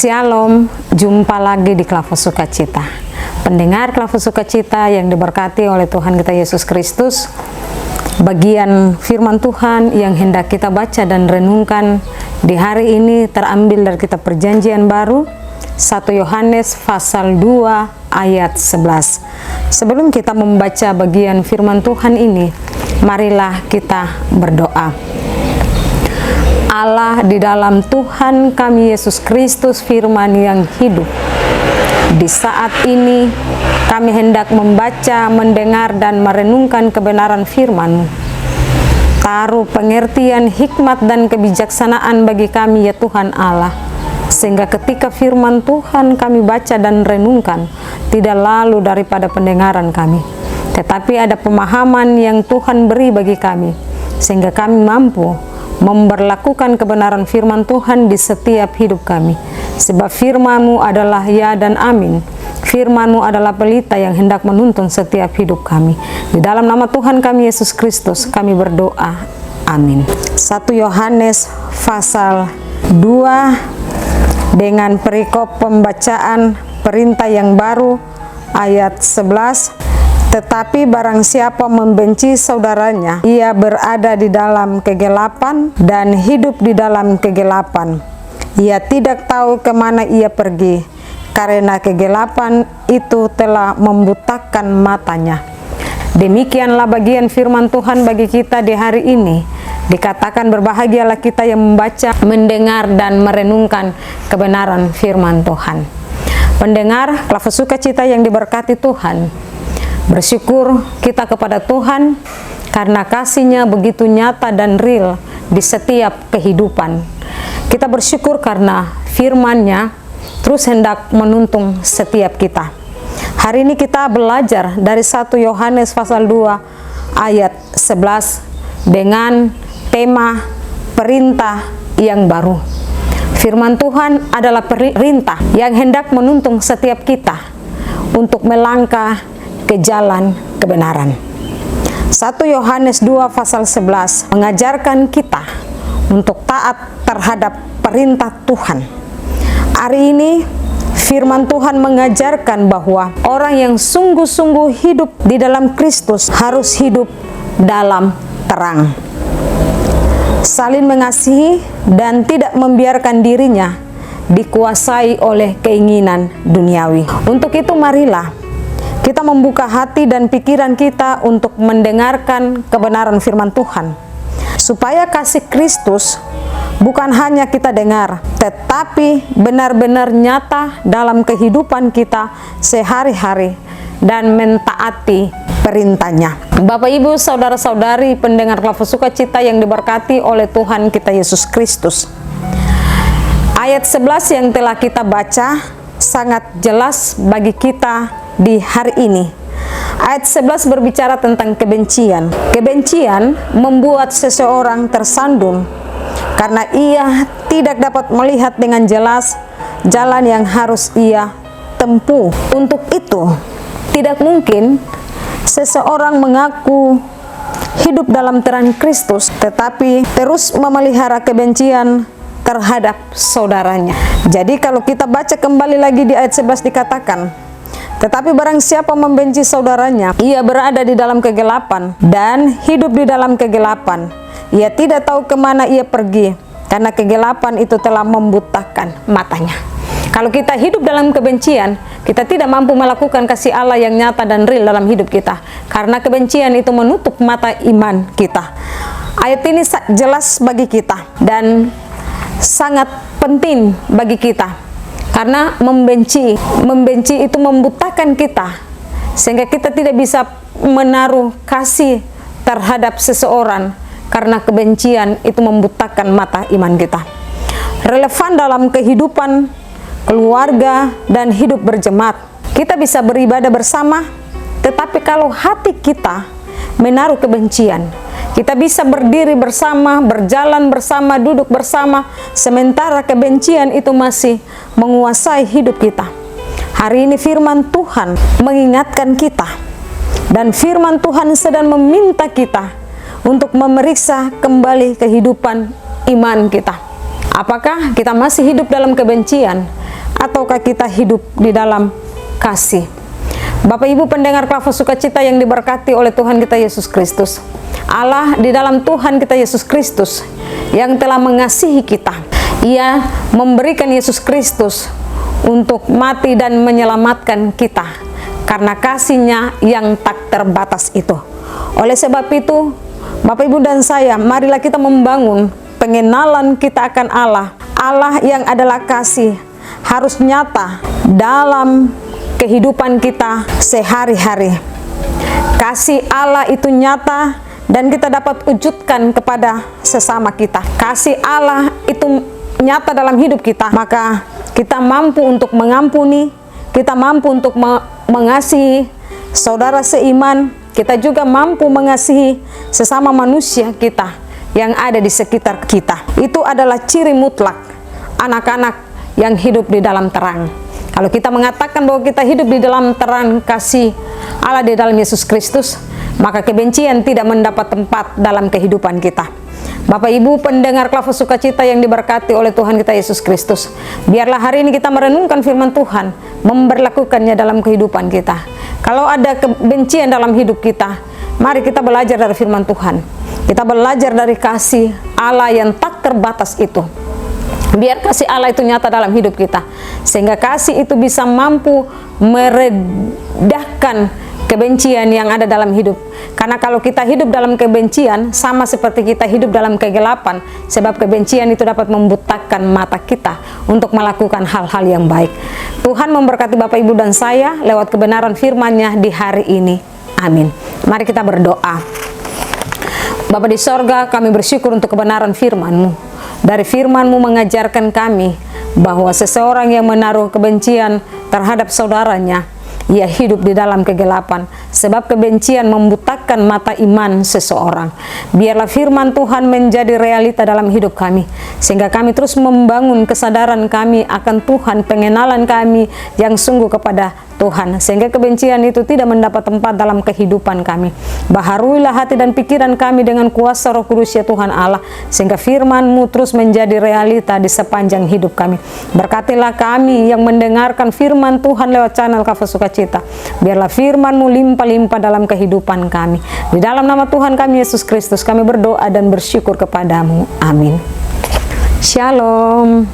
Shalom, jumpa lagi di Klavos Sukacita. Pendengar Klavos Sukacita yang diberkati oleh Tuhan kita Yesus Kristus, bagian firman Tuhan yang hendak kita baca dan renungkan di hari ini terambil dari kitab Perjanjian Baru 1 Yohanes pasal 2 ayat 11. Sebelum kita membaca bagian firman Tuhan ini, marilah kita berdoa. Allah di dalam Tuhan kami Yesus Kristus, firman yang hidup. Di saat ini kami hendak membaca, mendengar dan merenungkan kebenaran firman-Mu. Taruh pengertian, hikmat dan kebijaksanaan bagi kami ya Tuhan Allah, sehingga ketika firman Tuhan kami baca dan renungkan, tidak lalu daripada pendengaran kami, tetapi ada pemahaman yang Tuhan beri bagi kami, sehingga kami mampu memberlakukan kebenaran firman Tuhan di setiap hidup kami. Sebab firman-Mu adalah ya dan amin. Firman-Mu adalah pelita yang hendak menuntun setiap hidup kami. Di dalam nama Tuhan kami Yesus Kristus kami berdoa. Amin. 1 Yohanes pasal 2 dengan perikop pembacaan perintah yang baru ayat 11. Tetapi barang siapa membenci saudaranya, ia berada di dalam kegelapan dan hidup di dalam kegelapan. Ia tidak tahu kemana ia pergi, karena kegelapan itu telah membutakan matanya. Demikianlah bagian firman Tuhan bagi kita di hari ini. Dikatakan berbahagialah kita yang membaca, mendengar dan merenungkan kebenaran firman Tuhan. Pendengar Klavos Sukacita yang diberkati Tuhan, bersyukur kita kepada Tuhan karena kasih-Nya begitu nyata dan real di setiap kehidupan. Kita bersyukur karena firman-Nya terus hendak menuntun setiap kita. Hari ini kita belajar dari 1 Yohanes pasal 2 ayat 11 dengan tema perintah yang baru. Firman Tuhan adalah perintah yang hendak menuntun setiap kita untuk melangkah ke jalan kebenaran. 1 Yohanes 2 pasal 11 mengajarkan kita untuk taat terhadap perintah Tuhan. Hari ini firman Tuhan mengajarkan bahwa orang yang sungguh-sungguh hidup di dalam Kristus harus hidup dalam terang, saling mengasihi dan tidak membiarkan dirinya dikuasai oleh keinginan duniawi. Untuk itu marilah kita membuka hati dan pikiran kita untuk mendengarkan kebenaran firman Tuhan, supaya kasih Kristus bukan hanya kita dengar, tetapi benar-benar nyata dalam kehidupan kita sehari-hari dan mentaati perintahnya. Bapak, Ibu, saudara-saudari pendengar Klavos Sukacita yang diberkati oleh Tuhan kita Yesus Kristus, ayat 11 yang telah kita baca sangat jelas bagi kita di hari ini. Ayat 11 berbicara tentang kebencian. Kebencian membuat seseorang tersandung karena ia tidak dapat melihat dengan jelas jalan yang harus ia tempuh. Untuk itu, tidak mungkin seseorang mengaku hidup dalam terang Kristus tetapi terus memelihara kebencian terhadap saudaranya. Jadi kalau kita baca kembali lagi di ayat 11 dikatakan, tetapi barang siapa membenci saudaranya, ia berada di dalam kegelapan dan hidup di dalam kegelapan. Ia tidak tahu kemana ia pergi, karena kegelapan itu telah membutakan matanya. Kalau kita hidup dalam kebencian, kita tidak mampu melakukan kasih Allah yang nyata dan real dalam hidup kita, karena kebencian itu menutup mata iman kita. Ayat ini jelas bagi kita dan sangat penting bagi kita. Karena membenci itu membutakan kita, sehingga kita tidak bisa menaruh kasih terhadap seseorang, karena kebencian itu membutakan mata iman kita. Relevan dalam kehidupan keluarga dan hidup berjemaat. Kita bisa beribadah bersama, tetapi kalau hati kita menaruh kebencian, kita bisa berdiri bersama, berjalan bersama, duduk bersama, sementara kebencian itu masih menguasai hidup kita. Hari ini firman Tuhan mengingatkan kita, dan firman Tuhan sedang meminta kita untuk memeriksa kembali kehidupan iman kita. Apakah kita masih hidup dalam kebencian? ataukah kita hidup di dalam kasih? Bapak Ibu pendengar Klava Sukacita yang diberkati oleh Tuhan kita Yesus Kristus, Allah di dalam Tuhan kita Yesus Kristus yang telah mengasihi kita, Ia memberikan Yesus Kristus untuk mati dan menyelamatkan kita karena kasih-Nya yang tak terbatas itu. Oleh sebab itu, Bapak Ibu dan saya, marilah kita membangun pengenalan kita akan Allah. Allah yang adalah kasih harus nyata dalam kehidupan kita sehari-hari. Kasih Allah itu nyata dan kita dapat wujudkan kepada sesama kita. Kasih Allah itu nyata dalam hidup kita, maka kita mampu untuk mengampuni, kita mampu untuk mengasihi saudara seiman, kita juga mampu mengasihi sesama manusia kita yang ada di sekitar kita. Itu adalah ciri mutlak anak-anak yang hidup di dalam terang. Kalau kita mengatakan bahwa kita hidup di dalam terang kasih Allah di dalam Yesus Kristus, maka kebencian tidak mendapat tempat dalam kehidupan kita. Bapak Ibu pendengar Klava Sukacita yang diberkati oleh Tuhan kita Yesus Kristus, biarlah hari ini kita merenungkan firman Tuhan, memberlakukannya dalam kehidupan kita. Kalau ada kebencian dalam hidup kita, mari kita belajar dari firman Tuhan. Kita belajar dari kasih Allah yang tak terbatas itu. Biar kasih Allah itu nyata dalam hidup kita, sehingga kasih itu bisa mampu meredahkan kebencian yang ada dalam hidup. Karena kalau kita hidup dalam kebencian, sama seperti kita hidup dalam kegelapan, sebab kebencian itu dapat membutakan mata kita untuk melakukan hal-hal yang baik. Tuhan memberkati Bapak Ibu dan saya lewat kebenaran firman-Nya di hari ini. Amin. Mari kita berdoa. Bapa di sorga, kami bersyukur untuk kebenaran firman-Mu. Dari firman-Mu mengajarkan kami bahwa seseorang yang menaruh kebencian terhadap saudaranya, ia hidup di dalam kegelapan, sebab kebencian membutakan mata iman seseorang. Biarlah firman Tuhan menjadi realita dalam hidup kami, sehingga kami terus membangun kesadaran kami akan Tuhan, pengenalan kami yang sungguh kepada Tuhan, sehingga kebencian itu tidak mendapat tempat dalam kehidupan kami. Baharuilah hati dan pikiran kami dengan kuasa Roh Kudus ya Tuhan Allah, sehingga firman-Mu terus menjadi realita di sepanjang hidup kami. Berkatilah kami yang mendengarkan firman Tuhan lewat channel Klava Sukacita. Biarlah firman-Mu limpah-limpah dalam kehidupan kami. Di dalam nama Tuhan kami Yesus Kristus kami berdoa dan bersyukur kepadamu. Amin. Shalom.